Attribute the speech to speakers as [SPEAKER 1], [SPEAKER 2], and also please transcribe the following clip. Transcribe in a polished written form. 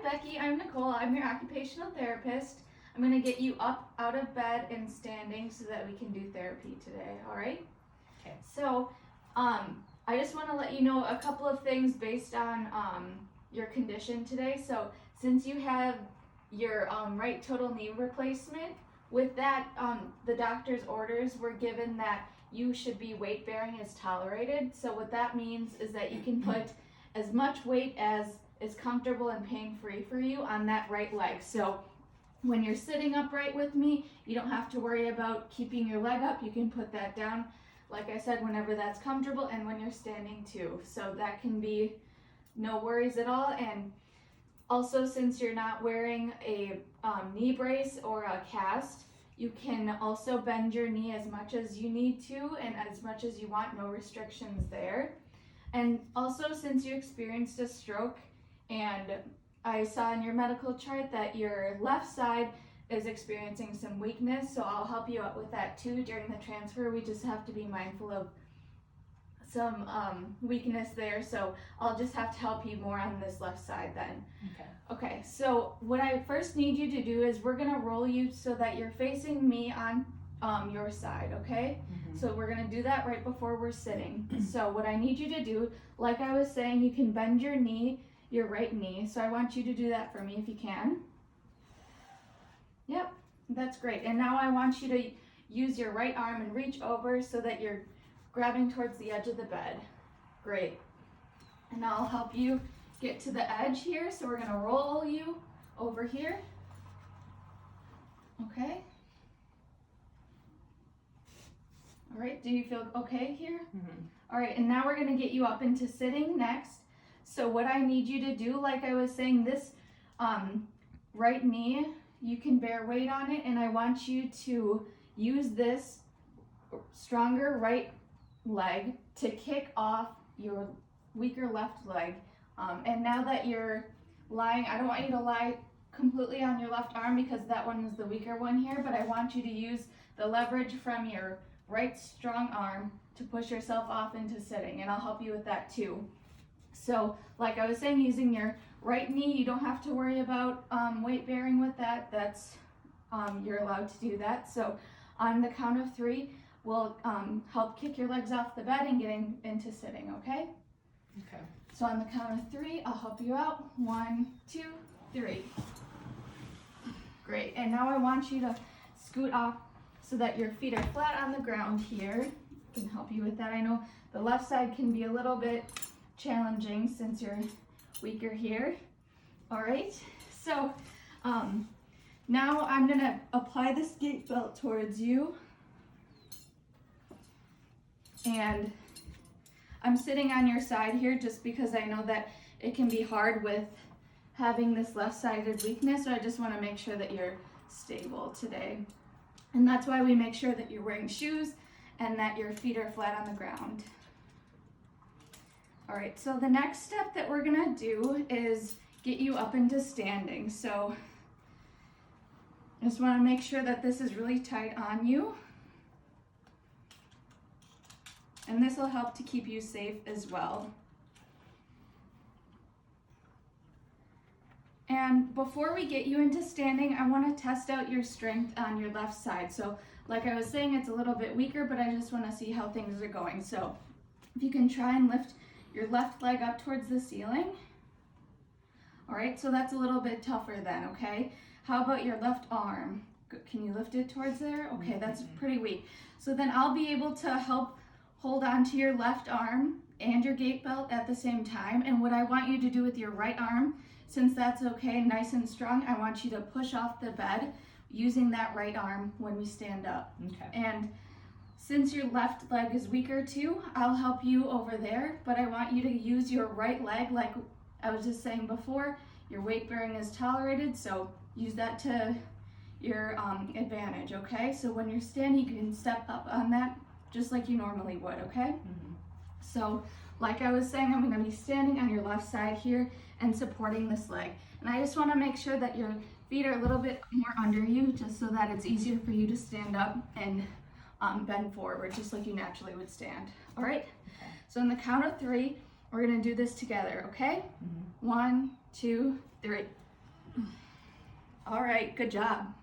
[SPEAKER 1] Becky, I'm Nicole. I'm your occupational therapist. I'm going to get you up out of bed and standing so that we can do therapy today, all right?
[SPEAKER 2] Okay.
[SPEAKER 1] So, I just want to let you know a couple of things based on your condition today. So, since you have your right total knee replacement, with that, the doctor's orders were given that you should be weight bearing as tolerated. So what that means is that you can put as much weight as is comfortable and pain-free for you on that right leg. So when you're sitting upright with me, you don't have to worry about keeping your leg up. You can put that down, like I said, whenever that's comfortable, and when you're standing too. So that can be no worries at all. And also, since you're not wearing a knee brace or a cast, you can also bend your knee as much as you need to and as much as you want, no restrictions there. And also, since you experienced a stroke, and I saw in your medical chart that your left side is experiencing some weakness, so I'll help you out with that too during the transfer. We just have to be mindful of some weakness there, so I'll just have to help you more on this left side then. Okay, so what I first need you to do is we're gonna roll you so that you're facing me on your side, okay? So we're gonna do that right before we're sitting. So what I need you to do, like I was saying, you can bend your knee, your right knee. So I want you to do that for me if you can. Yep, that's great. And now I want you to use your right arm and reach over so that you're grabbing towards the edge of the bed. Great. And I'll help you get to the edge here. So we're gonna roll you over here. Okay. All right, do you feel okay here? All right, and now we're gonna get you up into sitting next. So what I need you to do, like I was saying, this right knee, you can bear weight on it, and I want you to use this stronger right leg to kick off your weaker left leg. And now that you're lying, I don't want you to lie completely on your left arm because that one is the weaker one here, but I want you to use the leverage from your right strong arm to push yourself off into sitting, and I'll help you with that too. So like I was saying, using your right knee, you don't have to worry about weight bearing with that. That's you're allowed to do that. So on the count of 3, we'll help kick your legs off the bed and get into sitting, okay?
[SPEAKER 2] Okay.
[SPEAKER 1] So on the count of 3, I'll help you out. 1, 2, 3. Great, and now I want you to scoot off so that your feet are flat on the ground here. I can help you with that. I know the left side can be a little bit challenging since you're weaker here. All right, so now I'm gonna apply this gait belt towards you, and I'm sitting on your side here just because I know that it can be hard with having this left-sided weakness, so I just want to make sure that you're stable today. And that's why we make sure that you're wearing shoes and that your feet are flat on the ground. All right, so the next step that we're gonna do is get you up into standing. So I just wanna make sure that this is really tight on you. And this will help to keep you safe as well. And before we get you into standing, I want to test out your strength on your left side. So like I was saying, it's a little bit weaker, but I just want to see how things are going. So if you can try and lift your left leg up towards the ceiling. All right, so that's a little bit tougher then, okay? How about your left arm? Can you lift it towards there? Okay, that's pretty weak. So then I'll be able to help hold on to your left arm and your gait belt at the same time. And what I want you to do with your right arm, since that's okay, nice and strong, I want you to push off the bed using that right arm when we stand up.
[SPEAKER 2] Okay.
[SPEAKER 1] And since your left leg is weaker too, I'll help you over there, but I want you to use your right leg like I was just saying before. Your weight bearing is tolerated, so use that to your advantage, okay? So when you're standing, you can step up on that just like you normally would, okay? So like I was saying, I'm gonna be standing on your left side here and supporting this leg. And I just wanna make sure that your feet are a little bit more under you just so that it's easier for you to stand up and bend forward just like you naturally would stand. All right?
[SPEAKER 2] Okay.
[SPEAKER 1] So on the count of 3, we're gonna do this together, okay? 1, 2, 3. All right, good job.